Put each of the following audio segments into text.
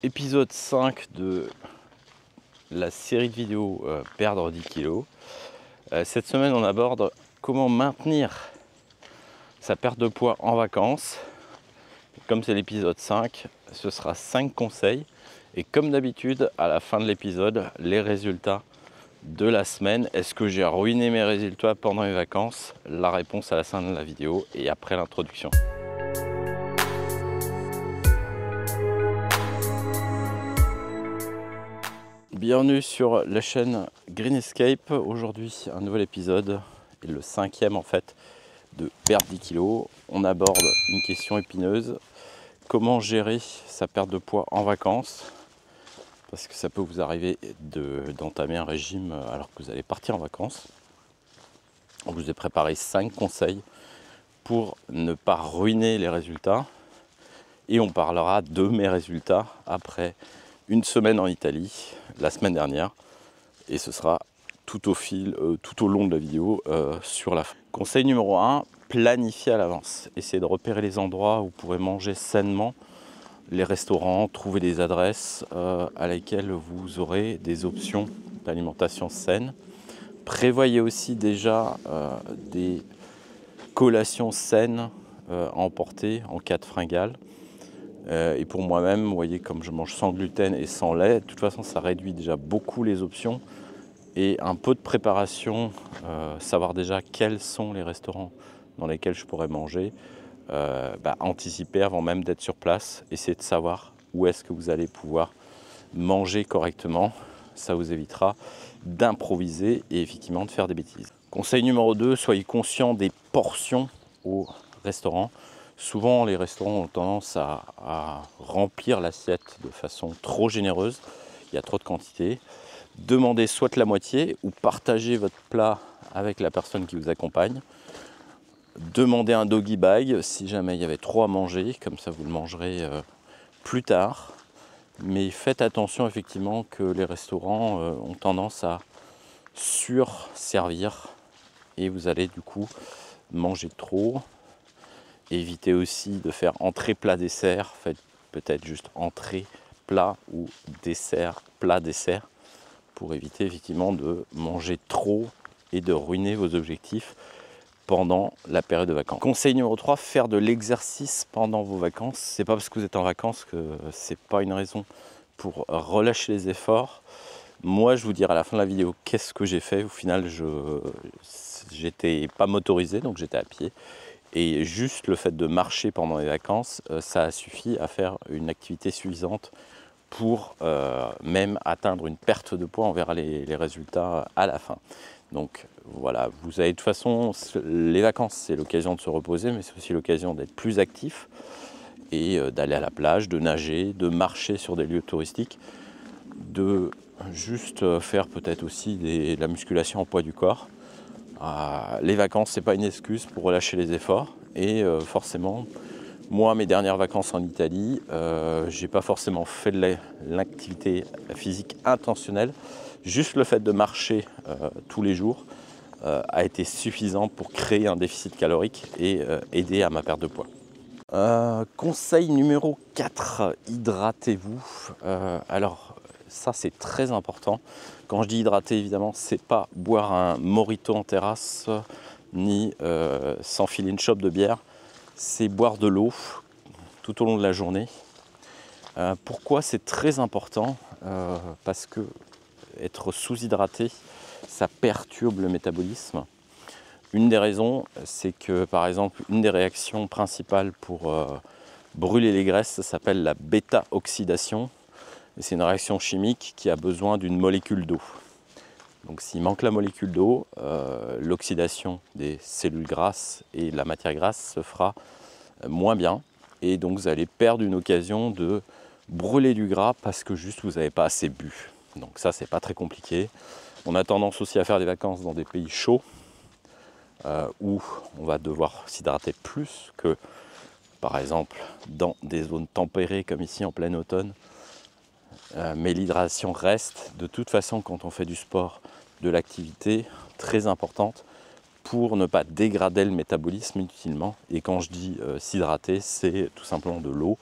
Épisode 5 de la série de vidéos Perdre 10 kilos. Cette semaine, on aborde comment maintenir sa perte de poids en vacances. Comme c'est l'épisode 5, ce sera 5 conseils. Et comme d'habitude, à la fin de l'épisode, les résultats de la semaine. Est-ce que j'ai ruiné mes résultats pendant les vacances? La réponse à la fin de la vidéo et après l'introduction. Bienvenue sur la chaîne Green Escape. Aujourd'hui, un nouvel épisode, et le 5e en fait, de perdre 10 kilos. On aborde une question épineuse. Comment gérer sa perte de poids en vacances? Parce que ça peut vous arriver d'entamer un régime alors que vous allez partir en vacances. On vous a préparé 5 conseils pour ne pas ruiner les résultats. Et on parlera de mes résultats après une semaine en Italie, la semaine dernière. Et ce sera tout au long de la vidéo sur la fin. Conseil numéro 1, planifier à l'avance. Essayez de repérer les endroits où vous pourrez manger sainement, les restaurants, trouver des adresses à lesquelles vous aurez des options d'alimentation saine. Prévoyez aussi déjà des collations saines à emporter en cas de fringale. Et pour moi-même, vous voyez, comme je mange sans gluten et sans lait, de toute façon ça réduit déjà beaucoup les options. Et un peu de préparation, savoir déjà quels sont les restaurants dans lesquels je pourrais manger, anticiper avant même d'être sur place, essayer de savoir où est-ce que vous allez pouvoir manger correctement. Ça vous évitera d'improviser et effectivement de faire des bêtises. Conseil numéro 2, soyez conscient des portions au restaurant. Souvent, les restaurants ont tendance à remplir l'assiette de façon trop généreuse. Il y a trop de quantité. Demandez soit la moitié ou partagez votre plat avec la personne qui vous accompagne. Demandez un doggy bag si jamais il y avait trop à manger, comme ça vous le mangerez plus tard. Mais faites attention effectivement que les restaurants ont tendance à surservir et vous allez du coup manger trop. Évitez aussi de faire entrée, plat, dessert. Faites peut-être juste entrée, plat ou dessert, plat, dessert, pour éviter effectivement de manger trop et de ruiner vos objectifs pendant la période de vacances. Conseil numéro 3, faire de l'exercice pendant vos vacances. C'est pas parce que vous êtes en vacances que c'est pas une raison pour relâcher les efforts. Moi, je vous dirai à la fin de la vidéo qu'est-ce que j'ai fait. Au final, j'étais pas motorisé, donc j'étais à pied. Et juste le fait de marcher pendant les vacances, ça a suffi à faire une activité suffisante pour même atteindre une perte de poids. On verra les résultats à la fin. Donc voilà, vous avez de toute façon, les vacances, c'est l'occasion de se reposer, mais c'est aussi l'occasion d'être plus actif et d'aller à la plage, de nager, de marcher sur des lieux touristiques, de juste faire peut-être aussi de la musculation en poids du corps. Les vacances, c'est pas une excuse pour relâcher les efforts et forcément, moi, mes dernières vacances en Italie, j'ai pas forcément fait de l'activité physique intentionnelle. Juste le fait de marcher tous les jours a été suffisant pour créer un déficit calorique et aider à ma perte de poids. Conseil numéro 4, hydratez-vous. Alors ça c'est très important. Quand je dis hydrater, évidemment, c'est pas boire un mojito en terrasse ni s'enfiler une chope de bière. C'est boire de l'eau tout au long de la journée. Pourquoi c'est très important? Parce que être sous-hydraté, ça perturbe le métabolisme. Une des raisons, c'est que par exemple, une des réactions principales pour brûler les graisses, ça s'appelle la bêta-oxydation. C'est une réaction chimique qui a besoin d'une molécule d'eau. Donc s'il manque la molécule d'eau, l'oxydation des cellules grasses et de la matière grasse se fera moins bien. Et donc vous allez perdre une occasion de brûler du gras parce que juste vous n'avez pas assez bu. Donc ça, c'est pas très compliqué. On a tendance aussi à faire des vacances dans des pays chauds où on va devoir s'hydrater plus que par exemple dans des zones tempérées comme ici en plein automne. Mais l'hydratation reste de toute façon quand on fait du sport, de l'activité très importante pour ne pas dégrader le métabolisme inutilement. Et quand je dis s'hydrater, c'est tout simplement de l'eau.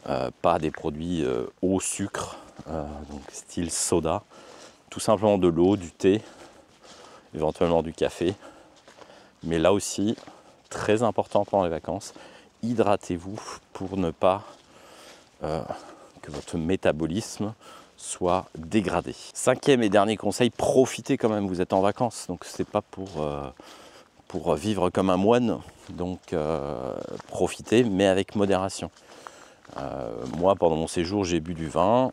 pas des produits au sucre, donc style soda, tout simplement de l'eau, du thé, éventuellement du café. Mais là aussi, très important pendant les vacances, hydratez-vous pour ne pas que votre métabolisme soit dégradé. Cinquième et dernier conseil, profitez quand même, vous êtes en vacances, donc c'est pas pour vivre comme un moine, donc profitez, mais avec modération. Moi, pendant mon séjour, j'ai bu du vin,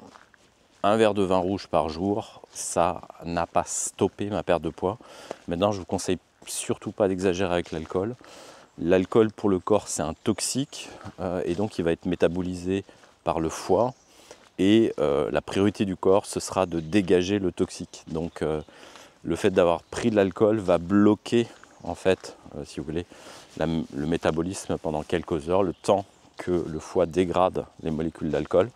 un verre de vin rouge par jour, ça n'a pas stoppé ma perte de poids. Maintenant, je vous conseille surtout pas d'exagérer avec l'alcool. L'alcool pour le corps, c'est un toxique, et donc il va être métabolisé par le foie. Et la priorité du corps, ce sera de dégager le toxique. Donc le fait d'avoir pris de l'alcool va bloquer, en fait, si vous voulez, le métabolisme pendant quelques heures, le temps que le foie dégrade les molécules d'alcool.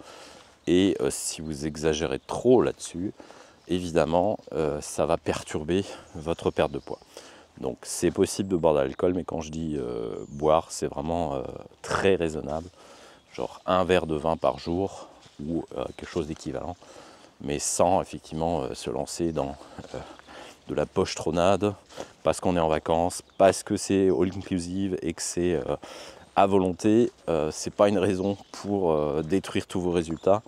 Et si vous exagérez trop là-dessus, évidemment, ça va perturber votre perte de poids. Donc c'est possible de boire de l'alcool, mais quand je dis boire, c'est vraiment très raisonnable. Genre un verre de vin par jour ou quelque chose d'équivalent, mais sans effectivement se lancer dans de la pochetronade parce qu'on est en vacances, parce que c'est all inclusive et que c'est à volonté. C'est pas une raison pour détruire tous vos résultats.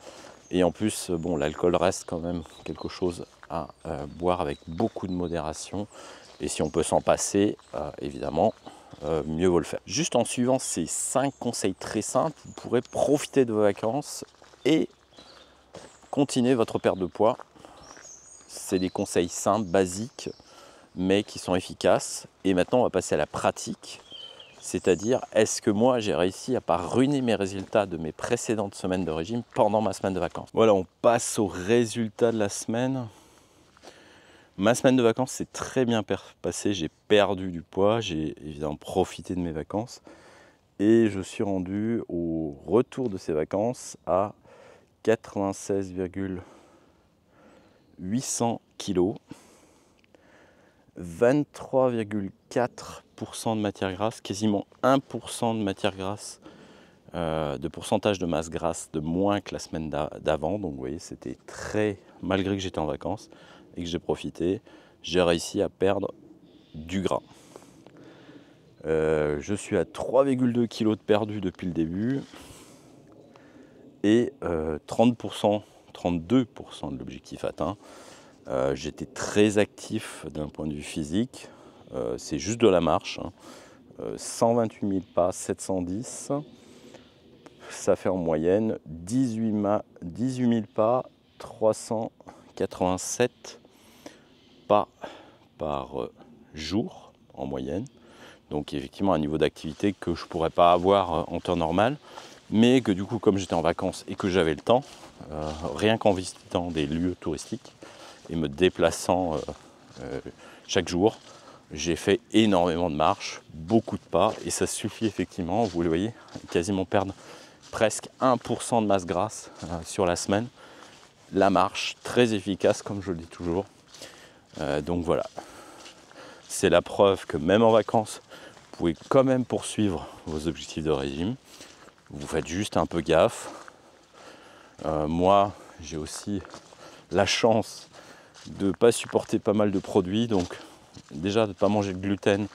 Et en plus, bon, l'alcool reste quand même quelque chose à boire avec beaucoup de modération. Et si on peut s'en passer, évidemment, mieux vaut le faire. Juste en suivant ces 5 conseils très simples, vous pourrez profiter de vos vacances et continuer votre perte de poids. C'est des conseils simples, basiques, mais qui sont efficaces. Et maintenant, on va passer à la pratique. C'est-à-dire, est-ce que moi, j'ai réussi à ne pas ruiner mes résultats de mes précédentes semaines de régime pendant ma semaine de vacances? Voilà, on passe aux résultats de la semaine. Ma semaine de vacances s'est très bien passée. J'ai perdu du poids, j'ai évidemment profité de mes vacances. Et je suis rendu au retour de ces vacances à 96,800 kg, 23,4% de matière grasse, quasiment 1% de matière grasse, de pourcentage de masse grasse de moins que la semaine d'avant. Donc vous voyez, c'était très, malgré que j'étais en vacances et que j'ai profité, j'ai réussi à perdre du gras. Je suis à 3,2 kg de perdu depuis le début et 30%, 32% de l'objectif atteint. J'étais très actif d'un point de vue physique, c'est juste de la marche, hein. 128 000 pas, 710, ça fait en moyenne 18 000 pas, 387 pas par jour en moyenne. Donc effectivement un niveau d'activité que je ne pourrais pas avoir en temps normal, mais que du coup comme j'étais en vacances et que j'avais le temps, rien qu'en visitant des lieux touristiques et me déplaçant chaque jour, j'ai fait énormément de marches, beaucoup de pas, et ça suffit effectivement, vous le voyez, quasiment perdre presque 1% de masse grasse sur la semaine. La marche, très efficace comme je le dis toujours. Donc voilà, c'est la preuve que même en vacances, vous pouvez quand même poursuivre vos objectifs de régime. Vous faites juste un peu gaffe. Moi, j'ai aussi la chance de ne pas supporter pas mal de produits, donc déjà de ne pas manger de gluten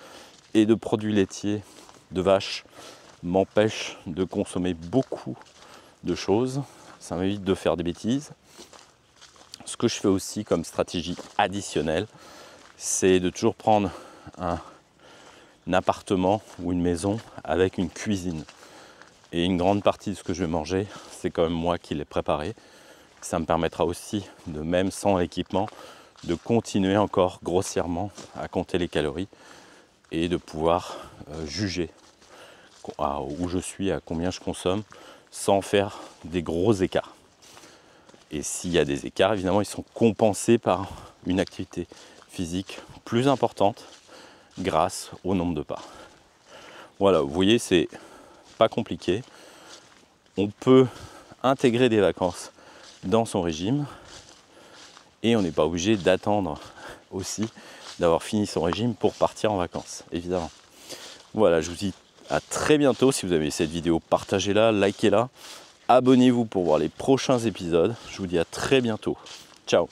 et de produits laitiers de vache m'empêche de consommer beaucoup de choses. Ça m'évite de faire des bêtises. Ce que je fais aussi comme stratégie additionnelle, c'est de toujours prendre un appartement ou une maison avec une cuisine. Et une grande partie de ce que je vais manger, c'est quand même moi qui l'ai préparé. Ça me permettra aussi, de même sans équipement, de continuer encore grossièrement à compter les calories et de pouvoir juger où je suis, à combien je consomme, sans faire des gros écarts. Et s'il y a des écarts, évidemment, ils sont compensés par une activité physique plus importante grâce au nombre de pas. Voilà, vous voyez, c'est pas compliqué. On peut intégrer des vacances dans son régime et on n'est pas obligé d'attendre aussi d'avoir fini son régime pour partir en vacances, évidemment. Voilà, je vous dis à très bientôt. Si vous avez aimé cette vidéo, partagez-la, likez-la. Abonnez-vous pour voir les prochains épisodes. Je vous dis à très bientôt. Ciao.